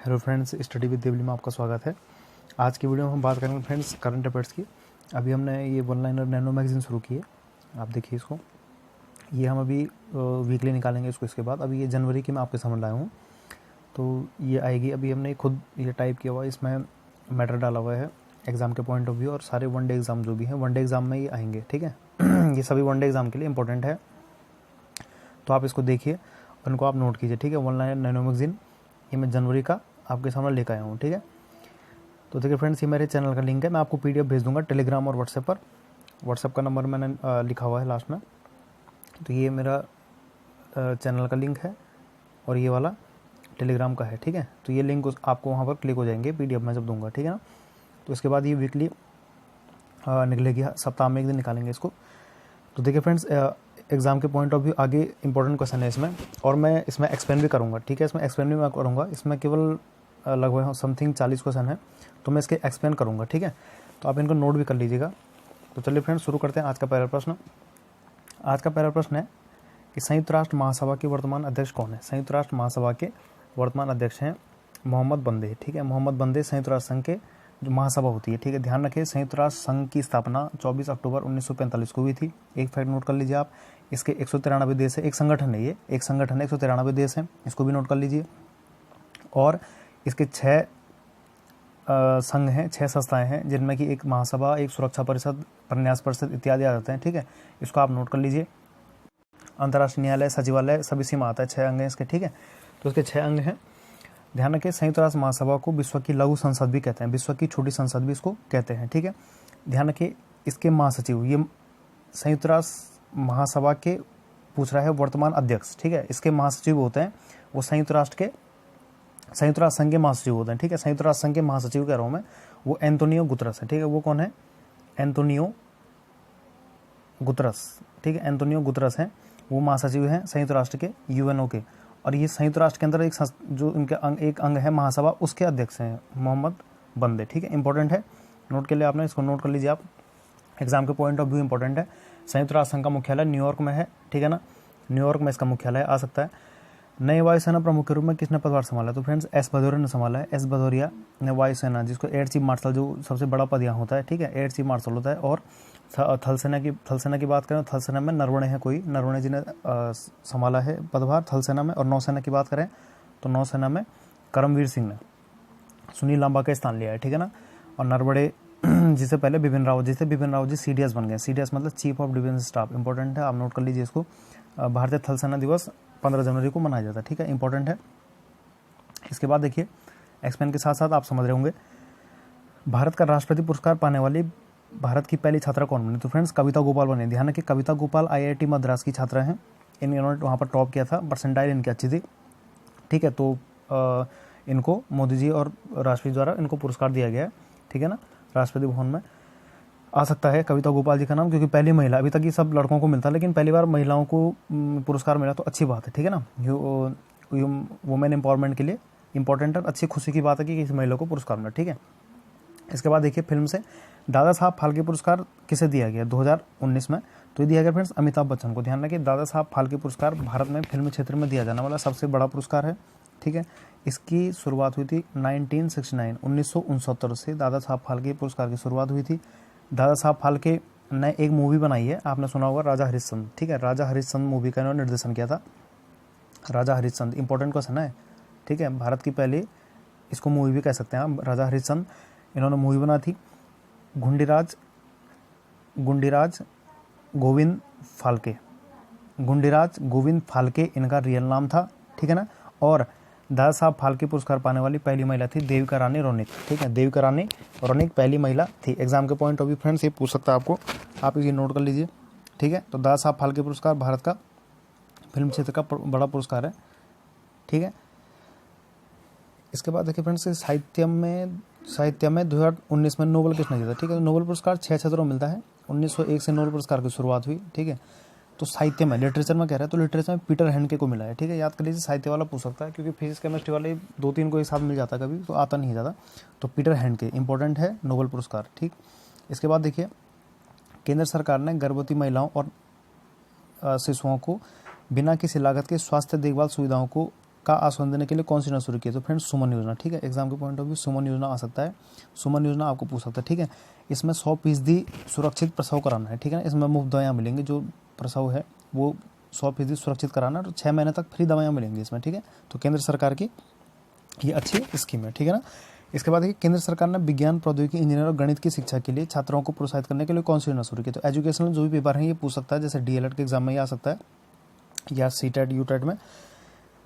Hello friends, study with Devli में आपका स्वागत है। आज की वीडियो में हम बात करेंगे फ्रेंड्स करंट अफेयर्स की। अभी हमने ये वन लाइनर नैनो मैगजीन शुरू की है। आप देखिए इसको, ये हम अभी वीकली निकालेंगे इसको। इसके बाद अभी ये जनवरी की मैं आपके सामने लाया हूँ, तो ये आएगी। अभी हमने खुद ये टाइप किया हुआ है, इसमें मैटर डाला हुआ है एग्ज़ाम के पॉइंट ऑफ व्यू, और सारे वन डे एग्ज़ाम जो भी हैं वन डे एग्ज़ाम में ये आएंगे, ठीक है। ये सभी वन डे एग्ज़ाम के लिए इंपॉर्टेंट है, तो आप इसको देखिए और इनको आप नोट कीजिए, ठीक है। वन लाइनर नैनो मैगजीन ये मैं जनवरी का आपके सामने लेकर आया हूँ, ठीक है। तो देखिए फ्रेंड्स, ये मेरे चैनल का लिंक है, मैं आपको पीडीएफ भेज दूंगा टेलीग्राम और व्हाट्सएप पर। व्हाट्सएप का नंबर मैंने लिखा हुआ है लास्ट में। तो ये मेरा चैनल का लिंक है और ये वाला टेलीग्राम का है, ठीक है। तो ये लिंक आपको वहाँ पर क्लिक हो जाएंगे पीडीएफ में जब दूंगा, ठीक है ना। तो इसके बाद ये वीकली निकलेगी, सप्ताह में एक दिन निकालेंगे इसको। तो देखिए फ्रेंड्स, एग्ज़ाम के पॉइंट ऑफ व्यू आगे इंपॉर्टेंट क्वेश्चन है इसमें, और मैं इसमें एक्सप्लेन भी करूँगा, ठीक है। इसमें एक्सप्लेन भी मैं करूँगा, इसमें केवल लगभग समथिंग 40 क्वेश्चन है, तो मैं इसके एक्सप्लेन करूँगा, ठीक है। तो आप इनको नोट भी कर लीजिएगा। तो चलिए फ्रेंड्स, शुरू करते हैं आज का पहला प्रश्न। आज का पहला प्रश्न है कि संयुक्त राष्ट्र महासभा के वर्तमान अध्यक्ष कौन है। संयुक्त राष्ट्र महासभा के वर्तमान अध्यक्ष हैं मोहम्मद बंदे, ठीक है। मोहम्मद बंदे संयुक्त राष्ट्र संघ के जो महासभा होती है, ठीक है। ध्यान रखें, संयुक्त राष्ट्र संघ की स्थापना 24 अक्टूबर 1945 को हुई थी। एक फैक्ट नोट कर लीजिए आप, इसके 193 देश है, एक संगठन है, ये एक संगठन है, 193 देश हैं, इसको भी नोट कर लीजिए। और इसके 6 संघ हैं, 6 संस्थाएं हैं, जिनमें कि एक महासभा, एक सुरक्षा परिषद, प्रन्यास परिषद इत्यादि आ जाते हैं, ठीक है। इसको आप नोट कर लीजिए। अंतर्राष्ट्रीय न्यायालय, सचिवालय, सब इसी में आता है, 6 अंग हैं इसके, ठीक है। तो इसके 6 अंग हैं। ध्यान रखें, संयुक्त राष्ट्र महासभा को विश्व की लघु संसद भी कहते हैं, विश्व की छोटी संसद भी इसको कहते हैं, ठीक है। ध्यान रखिए, इसके महासचिव, ये संयुक्त राष्ट्र महासभा के पूछ रहा है वर्तमान अध्यक्ष, ठीक है। इसके महासचिव होते हैं वो संयुक्त राष्ट्र संघ के महासचिव होते हैं, ठीक है। संयुक्त राष्ट्र संघ के महासचिव कह रहा हूँ मैं, वो एंटोनियो गुतरस है, ठीक है। वो कौन है? एंटोनियो गुतरस, ठीक है। एंटोनियो गुतरस हैं, वो महासचिव हैं संयुक्त राष्ट्र के, यूएनओ के। और ये संयुक्त राष्ट्र के अंदर एक जो इनका एक अंग है महासभा, उसके अध्यक्ष हैं मोहम्मद बंदे, ठीक है। इंपॉर्टेंट है, नोट के लिए आपने इसको नोट कर लीजिए आप, एग्जाम के पॉइंट ऑफ व्यू इंपॉर्टेंट है। संयुक्त राष्ट्र संघ का मुख्यालय न्यूयॉर्क में है, ठीक है ना। न्यूयॉर्क में इसका मुख्यालय आ सकता है। नए वायुसेना प्रमुख के रूप में किसने पदभार संभाला? तो फ्रेंड्स, एस भदौरिया ने संभाला है। एस भदौरिया ने वायुसेना, जिसको एयर चीफ मार्शल, जो सबसे बड़ा पद यहाँ होता है, ठीक है, एयर चीफ मार्शल होता है। और थल सेना की बात करें, थल सेना में नरवणे है कोई, नरवणे जी ने संभाला है पदभार थल सेना में। और नौसेना की बात करें तो नौसेना में करमवीर सिंह ने सुनील लांबा का स्थान लिया है, ठीक है ना। और नरवणे जिसे पहले बिपिन रावत जी सीडीएस बन गए। सीडीएस मतलब chief of defence staff, important है, आप नोट कर लीजिए इसको। भारतीय थल सेना दिवस 15 जनवरी को मनाया जाता है, ठीक है, इंपॉर्टेंट है। इसके बाद देखिए, एक्सप्लेन के साथ साथ आप समझ रहे होंगे, भारत का राष्ट्रपति पुरस्कार पाने वाली भारत की पहली छात्रा कौन बनी? तो फ्रेंड्स, कविता गोपाल बने। ध्यान रखिए, कविता गोपाल आईआईटी मद्रास की छात्रा हैं। इन्होंने वहाँ पर टॉप किया था, परसेंटाइल इनकी अच्छी थी, ठीक है। तो इनको मोदी जी और राष्ट्रपति द्वारा इनको पुरस्कार दिया गया है, ठीक है ना। राष्ट्रपति भवन में आ सकता है कविता गोपाल जी का नाम, क्योंकि पहली महिला, अभी तक ये सब लड़कों को मिलता है, लेकिन पहली बार महिलाओं को पुरस्कार मिला, तो अच्छी बात है, ठीक है ना। वुमेन एम्पावरमेंट के लिए इंपॉर्टेंट है, अच्छी खुशी की बात है कि किसी महिला को पुरस्कार मिला, ठीक है। इसके बाद देखिए, फिल्म से दादा साहब फाल्के पुरस्कार किसे दिया गया 2019 में? तो ये दिया गया फ्रेंड्स अमिताभ बच्चन को। ध्यान रखिए, दादा साहब फाल्के पुरस्कार भारत में फिल्म क्षेत्र में दिया जाने वाला सबसे बड़ा पुरस्कार है, ठीक है। इसकी शुरुआत हुई थी 1969 से दादा साहब फाल्के पुरस्कार की शुरुआत हुई थी। दादा साहब फाल्के ने एक मूवी बनाई है, आपने सुना होगा, राजा हरिश्चंद्र, ठीक है। राजा हरिश्चंद्र मूवी का इन्होंने निर्देशन किया था। राजा हरिश्चंद्र इंपॉर्टेंट क्वेश्चन है, ठीक है। भारत की पहली, इसको मूवी भी कह सकते हैं आप, राजा हरिश्चंद्र। इन्होंने मूवी बना थी। गुंडीराज गोविंद फाल्के, गुंडीराज गोविंद फाल्के इनका रियल नाम था, ठीक है ना। और दादा साहब फाल्के पुरस्कार पाने वाली पहली महिला थी देविका रानी रोनिक, ठीक है। देविका रानी रोनिक पहली महिला थी। एग्जाम के पॉइंट ऑफ व्यू फ्रेंड्स ये पूछ सकता है आपको, आप इसे नोट कर लीजिए, ठीक है। तो दादा साहब फाल्के पुरस्कार भारत का फिल्म क्षेत्र का बड़ा पुरस्कार है, ठीक है। इसके बाद देखिए फ्रेंड्स, साहित्य में 2019 में नोबेल किसने जीता? ठीक है, नोबेल पुरस्कार 6 क्षेत्रों में मिलता है। 1901 से नोबेल पुरस्कार की शुरुआत हुई, ठीक है। तो साहित्य में, लिटरेचर में कह रहा है तो लिटरेचर में पीटर हैंडके को मिला है, ठीक है। याद कर लीजिए, साहित्य वाला पूछ सकता है, क्योंकि फिजिक्स केमिस्ट्री वाले 2-3 को एक साथ मिल जाता है कभी, तो आता नहीं ज़्यादा। तो पीटर हैंडके इंपॉर्टेंट है, नोबेल पुरस्कार, ठीक। इसके बाद देखिए, केंद्र सरकार ने गर्भवती महिलाओं और शिशुओं को बिना किसी लागत के स्वास्थ्य देखभाल सुविधाओं को का आश्वासन देने के लिए कौन सी योजना शुरू की है? तो फ्रेंड्स सुमन योजना, ठीक है। एग्जाम के पॉइंट ऑफ व्यू सुमन योजना आ सकता है, सुमन योजना आपको पूछ सकता है, ठीक है। इसमें 100% सुरक्षित प्रसव कराना है, ठीक है ना। इसमें मुफ्त दवाइयाँ मिलेंगी, जो प्रसव है वो 100% सुरक्षित कराना है, और 6 महीने तक फ्री दवाइयाँ मिलेंगी इसमें, ठीक है। तो केंद्र सरकार की ये अच्छी स्कीम है, ठीक है ना। इसके बाद देखिए केंद्र सरकार ने विज्ञान, प्रौद्योगिकी, इंजीनियर और गणित की शिक्षा के लिए छात्रों को प्रोत्साहित करने के लिए कौन सी योजना शुरू की? तो एजुकेशनल जो भी पेपर हैं ये पूछ सकता है, जैसे डीएलएड के एग्जाम में ये आ सकता है, या सीटेट, यूटेट में।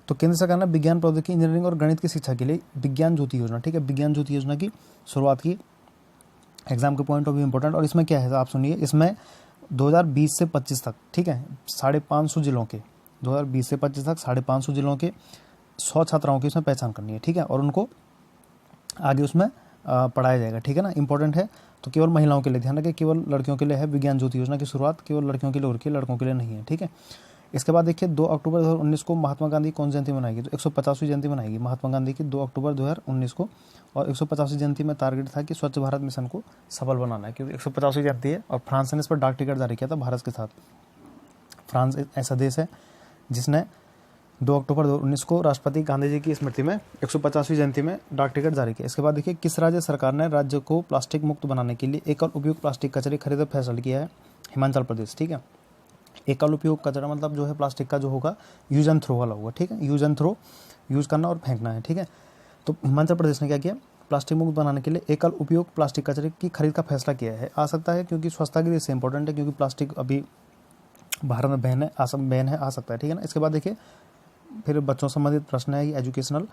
तो केंद्र सरकार ने विज्ञान, प्रौद्योगिकी, इंजीनियरिंग और गणित की शिक्षा के लिए विज्ञान ज्योति योजना, ठीक है, विज्ञान ज्योति योजना की शुरुआत की। एग्जाम के पॉइंट ऑफ व्यू इंपॉर्टेंट। और इसमें क्या है आप सुनिए, इसमें 2020 से 25 तक, ठीक है, 550 जिलों के, 2020 से 25 तक 550 जिलों के 100 छात्राओं की इसमें पहचान करनी है, ठीक है, और उनको आगे उसमें पढ़ाया जाएगा, ठीक है ना। इंपॉर्टेंट है। तो केवल महिलाओं के लिए, ध्यान रखिए, केवल लड़कियों के लिए है विज्ञान ज्योति योजना की शुरुआत, केवल लड़कियों के लिए हो रखी है, लड़कों के लिए नहीं है, ठीक है। इसके बाद देखिए 2 अक्टूबर 2019 को महात्मा गांधी कौन जयंती मनाएगी? तो 150वीं जयंती मनाएगी महात्मा गांधी की 2 अक्टूबर 2019 को। और 150वीं जयंती में टारगेट था कि स्वच्छ भारत मिशन को सफल बनाना है, क्योंकि 150वीं जयंती है, और फ्रांस ने इस पर डाक टिकट जारी किया था भारत के साथ। फ्रांस एक ऐसा देश है जिसने 2 अक्टूबर 2019 को राष्ट्रपति गांधी जी की स्मृति में 150वीं जयंती में डाक टिकट जारी किया। इसके बाद देखिए किस राज्य सरकार ने राज्य को प्लास्टिक मुक्त बनाने के लिए एकल उपयोग प्लास्टिक कचरे खरीदने का फैसला किया है? हिमाचल प्रदेश, ठीक है। एकल उपयोग कचरा मतलब जो है प्लास्टिक का जो होगा यूज एंड थ्रो वाला होगा, ठीक है, यूज एंड थ्रो, यूज करना और फेंकना है, ठीक है। तो हिमाचल प्रदेश ने क्या किया? प्लास्टिक मुक्त बनाने के लिए एकल उपयोग प्लास्टिक कचरे की खरीद का फैसला किया है। आ सकता है क्योंकि स्वच्छता के लिए इससे इंपॉर्टेंट है, क्योंकि प्लास्टिक अभी भारत में बैन है, आ सकता है, ठीक है ना। इसके बाद देखिए फिर बच्चों संबंधित प्रश्न है, एजुकेशनल।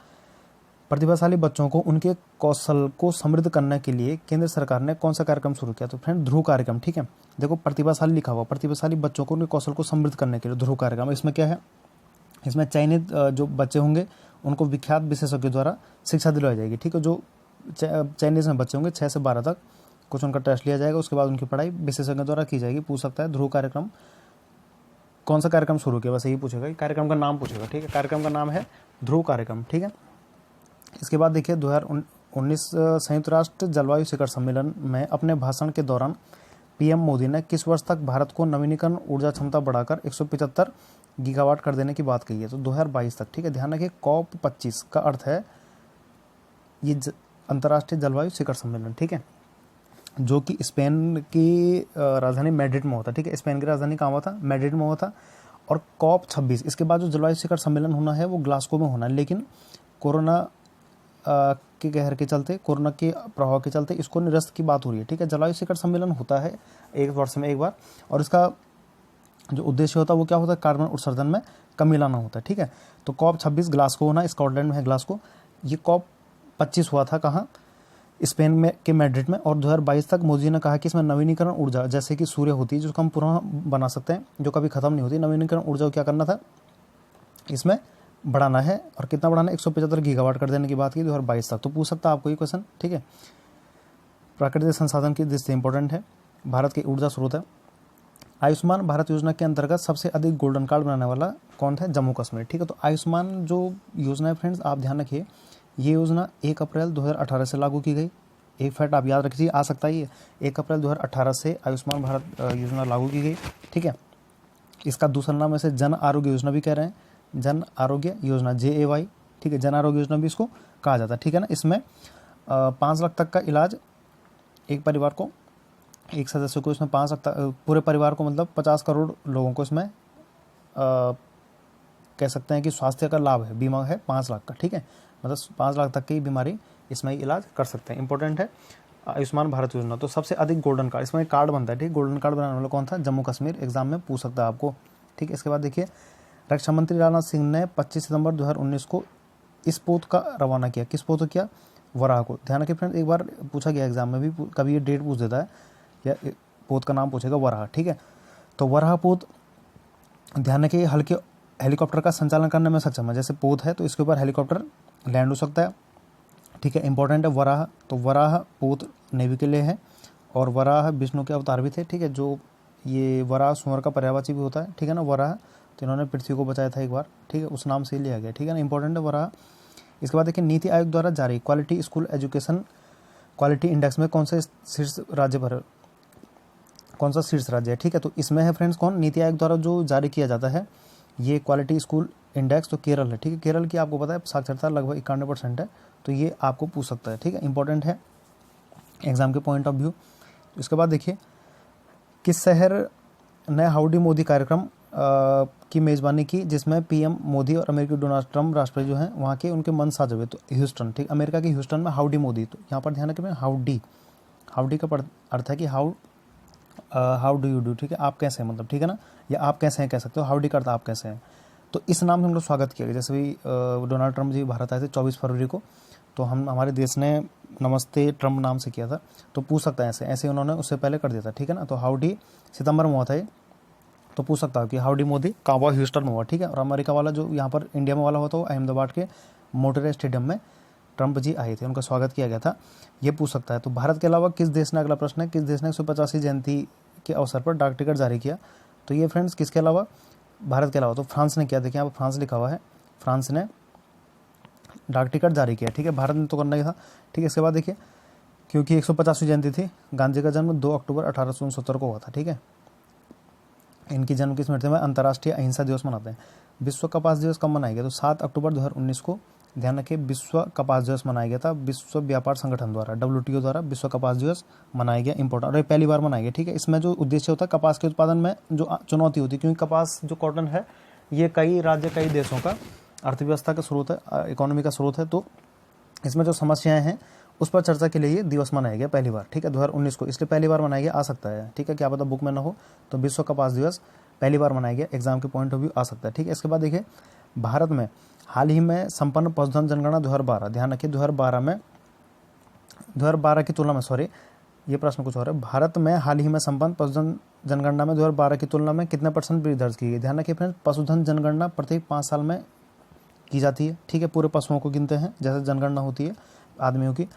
प्रतिभाशाली बच्चों को उनके कौशल को समृद्ध करने के लिए केंद्र सरकार ने कौन सा कार्यक्रम शुरू किया? तो फ्रेंड ध्रुव कार्यक्रम, ठीक है। देखो प्रतिभाशाली लिखा हुआ, प्रतिभाशाली बच्चों को उनके कौशल को समृद्ध करने के लिए ध्रुव कार्यक्रम। इसमें क्या है? इसमें चयनित जो बच्चे होंगे उनको विख्यात विशेषज्ञों द्वारा शिक्षा दिलवाई जाएगी, ठीक है। जो चयनित में बच्चे होंगे 6 से 12 तक, कुछ उनका टेस्ट लिया जाएगा, उसके बाद उनकी पढ़ाई विशेषज्ञों द्वारा की जाएगी। पूछ सकता है ध्रुव कार्यक्रम कौन सा कार्यक्रम शुरू किया, बस यही पूछेगा, कार्यक्रम का नाम पूछेगा, ठीक है। कार्यक्रम का नाम है ध्रुव कार्यक्रम, ठीक है। इसके बाद देखिए 2019 संयुक्त राष्ट्र जलवायु शिखर सम्मेलन में अपने भाषण के दौरान पीएम मोदी ने किस वर्ष तक भारत को नवीनीकरण ऊर्जा क्षमता बढ़ाकर 175 गीगावाट कर देने की बात कही है? तो 2022 तक, ठीक है। ध्यान रखिए COP25 का अर्थ है ये अंतर्राष्ट्रीय जलवायु शिखर सम्मेलन, ठीक है, जो कि स्पेन की राजधानी मैड्रिड में होता है, ठीक है। स्पेन की राजधानी कहाँ हुआ था? मैड्रिड में हुआ था। और COP26 इसके बाद जो जलवायु शिखर सम्मेलन होना है वो ग्लासगो में होना है, लेकिन कोरोना के कहर के चलते, कोरोना के प्रभाव के चलते इसको निरस्त की बात हो रही है, ठीक है। जलवायु शिखर सम्मेलन होता है एक वर्ष में एक बार, और इसका जो उद्देश्य होता है वो क्या होता है? कार्बन उत्सर्जन में कमी लाना होता है, ठीक है। तो COP26 ग्लासगो होना, स्कॉटलैंड में है ग्लासगो। ये COP25 हुआ था कहाँ? स्पेन में के मैड्रिड में। और 2022 तक मोदी ने कहा कि इसमें नवीनीकरण ऊर्जा जैसे कि सूर्य होती है, जिसको हम पुनः बना सकते हैं, जो कभी खत्म नहीं होती, नवीनीकरण ऊर्जा को क्या करना था? इसमें बढ़ाना है। और कितना बढ़ाना है? 175 गीगावाट कर देने की बात की 2022 तक। तो पूछ सकता है आपको ये क्वेश्चन, ठीक है। प्राकृतिक संसाधन की दृष्टि से इंपॉर्टेंट है, भारत की ऊर्जा स्रोत है। आयुष्मान भारत योजना के अंतर्गत सबसे अधिक गोल्डन कार्ड बनाने वाला कौन था? जम्मू कश्मीर, ठीक है। तो आयुष्मान जो योजना है फ्रेंड्स, आप ध्यान रखिए, ये योजना 1 अप्रैल 2018 से लागू की गई। एक फैक्ट आप याद रखिए, आ सकता है ये 1 अप्रैल 2018 से आयुष्मान भारत योजना लागू की गई, ठीक है। इसका दूसरा नाम ऐसे जन आरोग्य योजना भी कह रहे हैं, जन आरोग्य योजना, JAY, ठीक है, जन आरोग्य योजना भी इसको कहा जाता है, ठीक है ना। इसमें 5 लाख तक का इलाज एक परिवार को, एक सदस्य को, इसमें 5 लाख तक, पूरे परिवार को, मतलब 50 करोड़ लोगों को इसमें कह सकते हैं कि स्वास्थ्य का लाभ है, बीमा है 5 लाख का, ठीक है। मतलब 5 लाख तक की बीमारी इसमें इलाज कर सकते हैं। इंपॉर्टेंट है आयुष्मान भारत योजना। तो सबसे अधिक गोल्डन कार्ड, इसमें एक कार्ड बनता है, ठीक, गोल्डन कार्ड बनाने वाला कौन था? जम्मू कश्मीर। एग्जाम में पूछ सकता है आपको, ठीक है। इसके बाद देखिए रक्षा मंत्री राजनाथ सिंह ने 25 सितंबर 2019 को इस पोत का रवाना किया। किस पोत को किया? वराह को। ध्यान रखिए फ्रेंड्स, एक बार पूछा गया एग्जाम में भी, कभी ये डेट पूछ देता है या पोत का नाम पूछेगा, वराह, ठीक है। तो वराह पोत, ध्यान रखिए, हल्के हेलीकॉप्टर का संचालन करने में सक्षम है। जैसे पोत है तो इसके ऊपर हेलीकॉप्टर लैंड हो सकता है, ठीक है। इंपॉर्टेंट है वराह। तो वराह पोत नेवी के लिए है, और वराह विष्णु के अवतार भी थे, ठीक है। जो ये वराह सुअर का पर्यायवाची भी होता है, ठीक है ना, वराह। तो इन्होंने पृथ्वी को बचाया था एक बार, ठीक है, उस नाम से लिया गया, ठीक है ना। इंपॉर्टेंट है वराह। इसके बाद देखिए नीति आयोग द्वारा जारी quality school education quality index में कौन सा शीर्ष राज्य पर, कौन सा शीर्ष राज्य है, ठीक है। तो इसमें है फ्रेंड्स कौन? नीति आयोग द्वारा जो जारी किया जाता है ये क्वालिटी स्कूल इंडेक्स तो केरल है, ठीक है। केरल की आपको पता है साक्षरता लगभग 91% है, तो ये आपको पूछ सकता है, ठीक है, इंपॉर्टेंट है एग्जाम के पॉइंट ऑफ व्यू। इसके बाद देखिए, किस शहर ने हाउडी मोदी कार्यक्रम की मेज़बानी की, जिसमें पीएम मोदी और अमेरिकी डोनाल्ड ट्रम्प राष्ट्रपति जो हैं वहाँ के उनके मन साझ हुए। तो ह्यूस्टन, ठीक, अमेरिका के ह्यूस्टन में हाउडी मोदी। तो यहाँ पर ध्यान रखें, हाउडी, हाउडी का अर्थ है कि हाउ डू यू डू, ठीक है, आप कैसे हैं, मतलब, ठीक है ना, या आप कैसे हैं कह सकते हो, हाउडी का अर्थ आप कैसे हैं। तो इस नाम से हम लोग स्वागत किया गया। जैसे भी डोनाल्ड ट्रम्प जी भारत आए थे 24 फरवरी को, तो हमारे देश ने नमस्ते ट्रम्प नाम से किया था। तो पूछ सकता है ऐसे उन्होंने उससे पहले कर दिया था, ठीक है ना। तो हाउडी सितंबर में हुआ था ये, तो पूछ सकता है कि हाउडी मोदी कहाँ हुआ, ह्यूस्टन में हुआ, ठीक है। और अमेरिका वाला जो यहाँ पर इंडिया में वाला हुआ था वो अहमदाबाद के मोटेरा स्टेडियम में ट्रम्प जी आए थे, उनका स्वागत किया गया था, ये पूछ सकता है। तो भारत के अलावा किस देश ने, अगला प्रश्न है, किस देश ने 150वीं जयंती के अवसर पर डाक टिकट जारी किया। तो ये फ्रेंड्स किसके अलावा, भारत के अलावा, तो फ्रांस ने किया। देखिए यहाँ पर फ्रांस लिखा हुआ है, फ्रांस ने डाक टिकट जारी किया, ठीक है। भारत ने तो करना ही था, ठीक है। इसके बाद देखिए, क्योंकि 150वीं जयंती थी, गांधी का जन्म 2 अक्टूबर 1869 को हुआ था, ठीक है। इनकी जन्म की स्मृति में अंतर्राष्ट्रीय अहिंसा दिवस मनाते हैं। विश्व कपास दिवस कब मनाया गया, तो 7 अक्टूबर 2019 को, ध्यान रखिए, विश्व कपास दिवस मनाया गया था विश्व व्यापार संगठन द्वारा, WTO द्वारा विश्व कपास दिवस मनाया गया, इंपॉर्टेंट, और ये पहली बार मनाया गया, ठीक है। इसमें जो उद्देश्य होता है, कपास के उत्पादन में जो चुनौती होती है, क्योंकि कपास जो कॉटन है ये कई राज्य, कई देशों का अर्थव्यवस्था का स्रोत है, इकोनॉमी का स्रोत है। तो इसमें जो समस्याएं हैं उस पर चर्चा के लिए ये दिवस मनाया गया पहली बार, ठीक है, 2019 को, इसलिए पहली बार मनाया गया, आ सकता है, ठीक है, क्या पता बुक में ना हो। तो विश्व कपास दिवस पहली बार मनाया गया, एग्जाम के पॉइंट ऑफ व्यू आ सकता है, ठीक है। इसके बाद देखिए, भारत में हाल ही में संपन्न पशुधन जनगणना 2012, ध्यान रखिए 2012 की तुलना में, सॉरी ये प्रश्न कुछ और है, भारत में हाल ही में संपन्न पशुधन जनगणना में 2012 की तुलना में कितने % वृद्धि दर्ज की गई। ध्यान रखिए फ्रेंड्स, पशुधन जनगणना प्रत्येक 5 साल में की जाती है, ठीक है, पूरे पशुओं को गिनते हैं जैसे जनगणना होती है आदमियों की।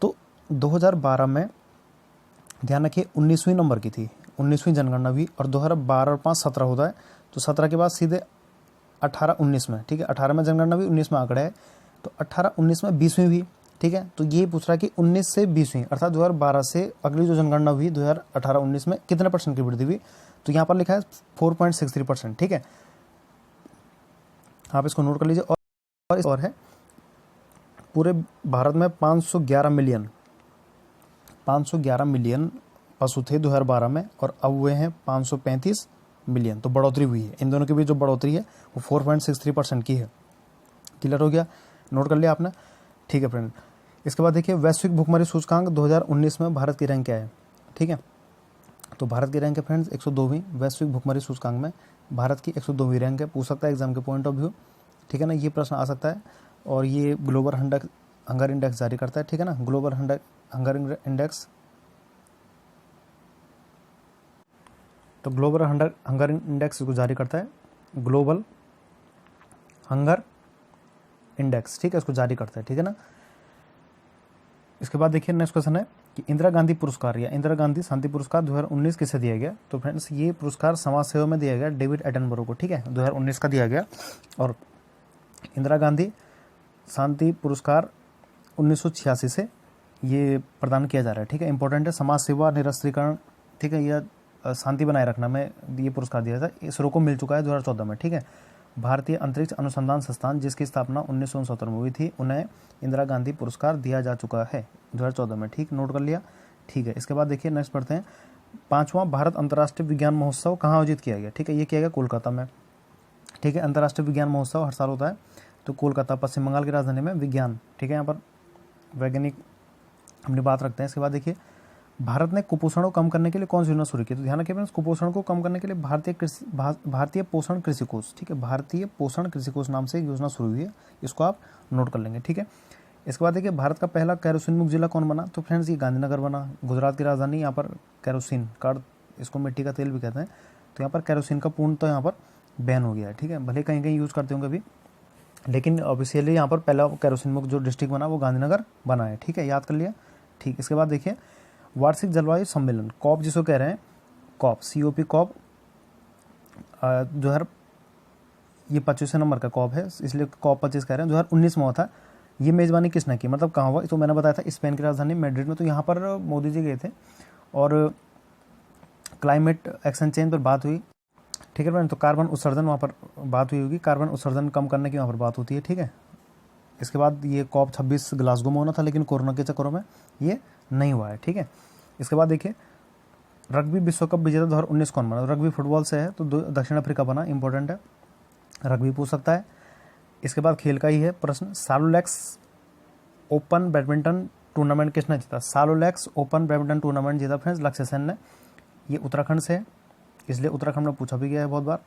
तो 2012 में ध्यान रखिए 19वीं नंबर की थी, 19वीं जनगणना हुई, और 2012 और 5 17 होता है, तो 17 के बाद सीधे 18 19 में, ठीक है, 18 में जनगणना हुई, 19 में आंकड़ा है, तो 18 19 में 20वीं हुई, ठीक है। तो ये पूछ रहा है कि 19 से 20वीं अर्थात 2012 से अगली जो जनगणना हुई 2018 19 में कितने % की वृद्धि हुई। तो यहाँ पर लिखा है 4.63%, ठीक है, आप इसको नोट कर लीजिए। और है पूरे भारत में 511 मिलियन पशु थे 2012 में, और अब हुए हैं 535 मिलियन, तो बढ़ोतरी हुई है। इन दोनों के बीच जो बढ़ोतरी है वो 4.63% की है। क्लियर हो गया, नोट कर लिया आपने, ठीक है फ्रेंड। इसके बाद देखिए, वैश्विक भुखमरी सूचकांक 2019 में भारत की रैंक क्या है, ठीक है। तो भारत की रैंक है फ्रेंड्स 102वीं, वैश्विक भुखमरी सूचकांक में भारत की 102वीं रैंक है, पूछ सकता है एग्जाम के पॉइंट ऑफ व्यू, ठीक है ना, ये प्रश्न आ सकता है। और ये ग्लोबल हंगर इंडेक्स जारी करता है, ठीक है ना, ग्लोबल हंगर इंडेक्स, तो ग्लोबल हंगर इंडेक्स को जारी करता है, ग्लोबल हंगर इंडेक्स, ठीक है, इसको जारी करता है, ठीक है ना। इसके बाद देखिए नेक्स्ट क्वेश्चन है कि इंदिरा गांधी पुरस्कार या इंदिरा गांधी शांति पुरस्कार 2019 किसे दिया गया। तो फ्रेंड्स ये पुरस्कार समाज सेवा में दिया गया डेविड एटनबरो को, ठीक है, 2019 का दिया गया। और इंदिरा गांधी शांति पुरस्कार 1986 से ये प्रदान किया जा रहा है, ठीक है, इंपॉर्टेंट है, समाज सेवा, निरस्त्रीकरण, ठीक है, यह शांति बनाए रखना में ये पुरस्कार दिया था। इसरो को मिल चुका है 2014 में, ठीक है। भारतीय अंतरिक्ष अनुसंधान संस्थान जिसकी स्थापना 1969 में हुई थी, उन्हें इंदिरा गांधी पुरस्कार दिया जा चुका है 2014 में, ठीक, नोट कर लिया, ठीक है। इसके बाद देखिए नेक्स्ट पढ़ते हैं, 5वां भारत अंतर्राष्ट्रीय विज्ञान महोत्सव कहाँ आयोजित किया गया, ठीक है, ये किया गया कोलकाता में, ठीक है। अंतर्राष्ट्रीय विज्ञान महोत्सव हर साल होता है, तो कोलकाता पश्चिम बंगाल की राजधानी में विज्ञान, ठीक है, यहाँ पर वैज्ञानिक अपनी बात रखते हैं। इसके बाद देखिए, भारत ने कुपोषण को कम करने के लिए कौन सी योजना शुरू की। तो ध्यान रखिए कुपोषण को कम करने के लिए भारतीय पोषण कृषि कोष, ठीक है, भारतीय पोषण कृषि कोष नाम से एक योजना शुरू हुई है, इसको आप नोट कर लेंगे, ठीक है। इसके बाद देखिए, भारत का पहला केरोसिन मुक्त जिला कौन बना। तो फ्रेंड्स ये गांधीनगर बना, गुजरात की राजधानी, यहाँ पर केरोसिन का, इसको मिट्टी का तेल भी कहते हैं, तो यहाँ पर केरोसिन का पूर्ण तो यहाँ पर बैन हो गया है, ठीक है, भले कहीं कहीं यूज़ करते होंगे अभी, लेकिन ऑफिशियली यहाँ पर पहला केरोसिन मुक्त जो डिस्ट्रिक्ट बना वो गांधीनगर बना है, ठीक है, याद कर लिया, ठीक। इसके बाद देखिए, वार्षिक जलवायु सम्मेलन कॉप जिसको कह रहे हैं, कॉप COP कॉप जो है ये 25वें नंबर का कॉप है, इसलिए कॉप 25 कह रहे हैं, 2019 में हुआ था। ये मेज़बानी किसने की, मतलब कहाँ हुआ, तो मैंने बताया था स्पेन की राजधानी मैड्रिड में। तो यहाँ पर मोदी जी गए थे और क्लाइमेट एक्शन चेंज पर बात हुई, ठीक है फ्रेंड। तो कार्बन उत्सर्जन वहाँ पर बात हुई होगी, कार्बन उत्सर्जन कम करने की वहाँ पर बात होती है। ठीक है, इसके बाद ये COP26 ग्लासगो में होना था, लेकिन कोरोना के चक्करों में ये नहीं हुआ है। ठीक है, इसके बाद देखिए रग्बी विश्व कप विजेता 2019 कौन बना? रग्बी फुटबॉल से है तो दक्षिण अफ्रीका बना, इंपॉर्टेंट है, रग्बी पूछ सकता है। इसके बाद खेल का ही है प्रश्न, सालोलेक्स ओपन बैडमिंटन टूर्नामेंट किसने जीता? सालोलेक्स ओपन बैडमिंटन टूर्नामेंट जीता फ्रेंड्स लक्ष्य सेन ने। ये उत्तराखंड से है, इसलिए उत्तराखंड में पूछा भी गया है, बहुत बार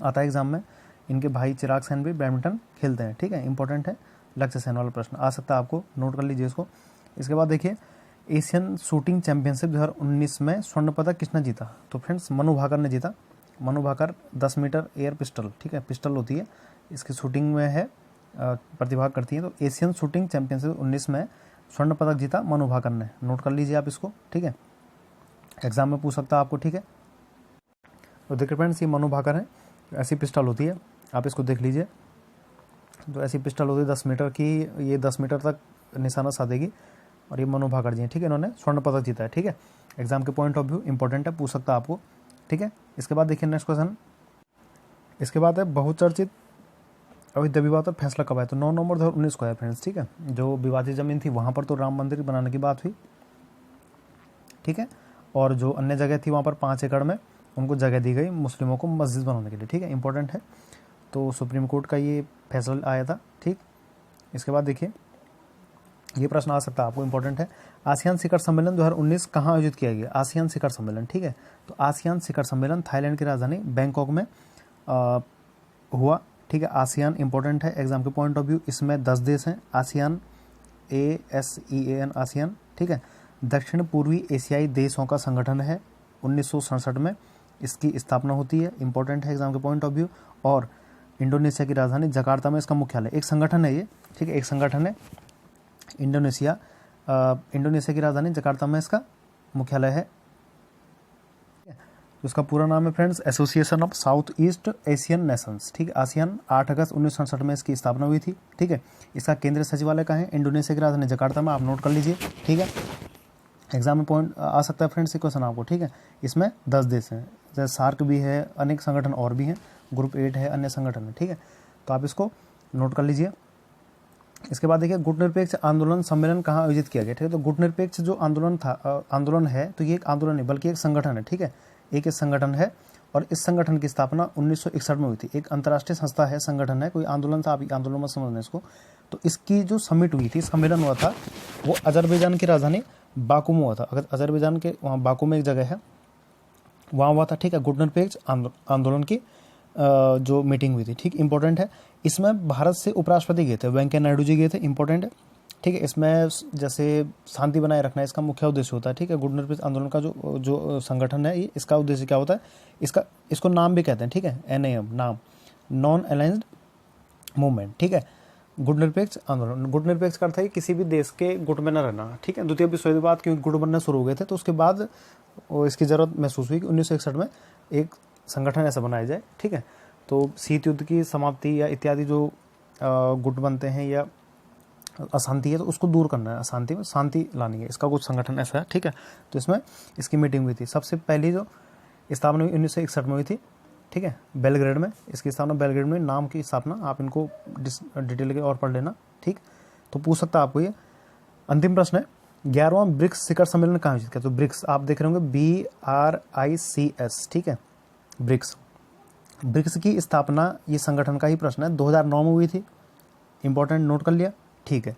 आता है एग्जाम में। इनके भाई चिराग सेन भी बैडमिंटन खेलते हैं। ठीक है, इंपॉर्टेंट है, लक्ष्य सेन वाला प्रश्न आ सकता है आपको, नोट कर लीजिए इसको। इसके बाद देखिए एशियन शूटिंग चैंपियनशिप 2019 में स्वर्ण पदक किसने जीता? तो फ्रेंड्स मनु भाकर ने जीता। Manu Bhaker 10 metre air pistol, ठीक है, पिस्टल होती है, इसकी शूटिंग में है, प्रतिभाग करती है। तो एशियन शूटिंग चैंपियनशिप 19 में स्वर्ण पदक जीता मनु भाकर ने, नोट कर लीजिए आप इसको। ठीक है, एग्जाम में पूछ सकता है आपको। ठीक है, तो देखिए फ्रेंड्स ये मनु भाकर है, ऐसी पिस्टल होती है, आप इसको देख लीजिए। तो ऐसी पिस्टल होती है 10 मीटर की, ये 10 मीटर तक निशाना साधेगी, और ये मनु भाकर जी हैं। ठीक है, इन्होंने स्वर्ण पदक जीता है। ठीक है, एग्जाम के पॉइंट ऑफ व्यू इंपॉर्टेंट है, पूछ सकता है आपको। ठीक है, इसके बाद देखिए नेक्स्ट क्वेश्चन, इसके बाद है बहुचर्चित अयोध्या विवाद पर फैसला कब आया? तो 9 नवंबर 2019 को है फ्रेंड्स। ठीक है, जो विवादित जमीन थी वहाँ पर तो राम मंदिर बनाने की बात हुई। ठीक है, और जो अन्य जगह थी वहाँ पर 5 एकड़ में उनको जगह दी गई मुस्लिमों को मस्जिद बनाने के लिए। ठीक है, इंपॉर्टेंट है, तो सुप्रीम कोर्ट का ये फैसला आया था। ठीक, इसके बाद देखिए ये प्रश्न आ सकता है आपको, इंपॉर्टेंट है, आसियान शिखर सम्मेलन 2019 कहाँ आयोजित किया गया? आसियान शिखर सम्मेलन, ठीक है, तो आसियान शिखर सम्मेलन थाईलैंड की राजधानी बैंकॉक में हुआ। ठीक है, आसियान इंपॉर्टेंट है एग्जाम के पॉइंट ऑफ व्यू, इसमें 10 देश हैं, आसियान ASEAN आसियान। ठीक है, दक्षिण पूर्वी एशियाई देशों का संगठन है, 1967 में इसकी स्थापना होती है, इंपॉर्टेंट है एग्जाम के पॉइंट ऑफ व्यू। और इंडोनेशिया की राजधानी जकार्ता में इसका मुख्यालय, एक संगठन है ये। ठीक है, एक संगठन है, इंडोनेशिया की राजधानी जकार्ता में इसका मुख्यालय है। उसका पूरा नाम है friends association of south east Asian Nations. ठीक है, आसियान 8 अगस्त 1967 में इसकी स्थापना हुई थी। ठीक है, इसका केंद्रीय सचिवालय कहाँ है? इंडोनेशिया की राजधानी जकार्ता में, आप नोट कर लीजिए। ठीक है, एग्जाम में पॉइंट आ सकता है फ्रेंड्स ये क्वेश्चन आपको। ठीक है, इसमें 10 देश हैं, जैसे सार्क भी है, अनेक संगठन और भी हैं, ग्रुप 8 है, अन्य संगठन है। ठीक है, तो आप इसको नोट कर लीजिए। इसके बाद देखिए गुटनिरपेक्ष आंदोलन सम्मेलन कहाँ आयोजित किया गया? ठीक है, तो गुटनिरपेक्ष जो आंदोलन है, तो ये एक आंदोलन नहीं बल्कि एक संगठन है। ठीक है, एक संगठन है, और इस संगठन की स्थापना 1961 में हुई थी। एक अंतर्राष्ट्रीय संस्था है, संगठन है, कोई आंदोलन था, आप आंदोलन मत समझना इसको। तो इसकी जो समिट हुई थी, सम्मेलन हुआ था, वो अजरबैजान की राजधानी बाकू में हुआ था। अगर अजरबैजान के वहाँ बाकू में एक जगह है, वहाँ हुआ था। ठीक है, गुटनिरपेक्ष आंदोलन की जो मीटिंग हुई थी। ठीक, इंपॉर्टेंट है, इसमें भारत से उपराष्ट्रपति गए थे, वेंकैया नायडू जी गए थे, इंपॉर्टेंट है। ठीक है, इसमें जैसे शांति बनाए रखना इसका मुख्य उद्देश्य होता है। ठीक है, गुटनिरपेक्ष आंदोलन का जो संगठन है, इसका उद्देश्य क्या होता है? इसको नाम भी कहते हैं। ठीक है, NAM नाम, नॉन अलाइंस्ड मूवमेंट। ठीक है, गुटनिरपेक्ष आंदोलन, गुटनिरपेक्ष का अर्थ है किसी भी देश के गुट में न रहना। ठीक है, द्वितीय विश्व युद्ध के बाद क्योंकि गुट बनने शुरू हो गए थे, तो उसके बाद इसकी जरूरत महसूस हुई कि 1961 में एक संगठन ऐसा बनाया जाए। ठीक है, तो शीत युद्ध की समाप्ति या इत्यादि जो गुट बनते हैं या अशांति है, तो उसको दूर करना है, अशांति में शांति लानी है, इसका कुछ संगठन ऐसा है। ठीक है, तो इसमें इसकी मीटिंग हुई थी। सबसे पहली जो स्थापना 1961 में हुई थी। ठीक है, बेलग्रेड में, इसकी स्थापना बेलग्रेड में, नाम की स्थापना आप इनको डिटेल के और पढ़ लेना। ठीक, तो पूछ सकता है आपको ये। अंतिम प्रश्न है, 11वां ब्रिक्स शिखर सम्मेलन कहाँ आयोजित किया? तो ब्रिक्स आप देख रहे होंगे, BRICS। ठीक है, ब्रिक्स की स्थापना, ये संगठन का ही प्रश्न है, 2009 में हुई थी, इंपॉर्टेंट, नोट कर लिया। ठीक है,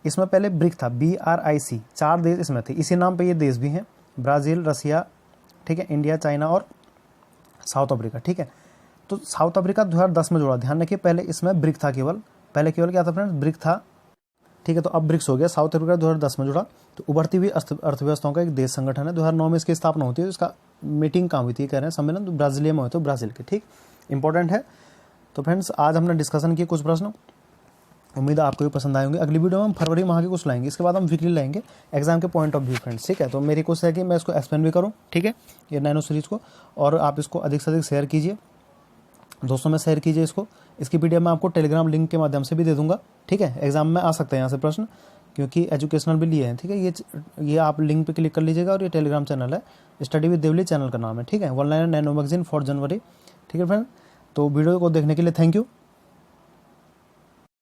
इसमें पहले ब्रिक था, BRIC, 4 देश इसमें थे, इसी नाम पे ये देश भी हैं, ब्राज़ील, रसिया, ठीक है, इंडिया, चाइना और साउथ अफ्रीका। ठीक है, तो साउथ अफ्रीका 2010 में जुड़ा, ध्यान रखिए, पहले इसमें ब्रिक था, पहले केवल क्या था फ्रेंड्स? ब्रिक था। ठीक है, तो अब ब्रिक्स हो गया, साउथ अफ्रीका 2010 में जुड़ा, तो उभरती हुई अर्थव्यवस्थाओं का एक देश संगठन है। 2009 में इसकी स्थापना होती है, तो इसका मीटिंग कहाँ हुई थी कह रहे हैं, सम्मेलन तो ब्राजीलिया में हुआ, तो ब्राज़ील के। ठीक, इंपॉर्टेंट है। तो फ्रेंड्स आज हमने डिस्कशन किए कुछ प्रश्न, उम्मीद है आपको भी पसंद आएंगे। अगली वीडियो में हम फरवरी माह के कुछ लाएंगे, इसके बाद हम वीकली लाएंगे एग्जाम के पॉइंट ऑफ व्यू फ्रेंड्स। ठीक है, तो मेरी कोशिश है कि मैं इसको एक्सप्लेन भी करूँ। ठीक है, ये नैनो सीरीज को, और आप इसको अधिक से अधिक शेयर कीजिए, दोस्तों में शेयर कीजिए इसको। इसकी PDF मैं आपको टेलीग्राम लिंक के माध्यम से भी दे दूंगा। ठीक है, एग्जाम में आ सकते हैं यहाँ से प्रश्न, क्योंकि एजुकेशनल भी लिए हैं। ठीक है, ये आप लिंक पे क्लिक कर लीजिएगा, और ये टेलीग्राम चैनल है, स्टडी विद देवली चैनल का नाम है, ठीक है, one liner nano magazine for January, ठीक है फ्रेंड। तो वीडियो को देखने के लिए थैंक यू।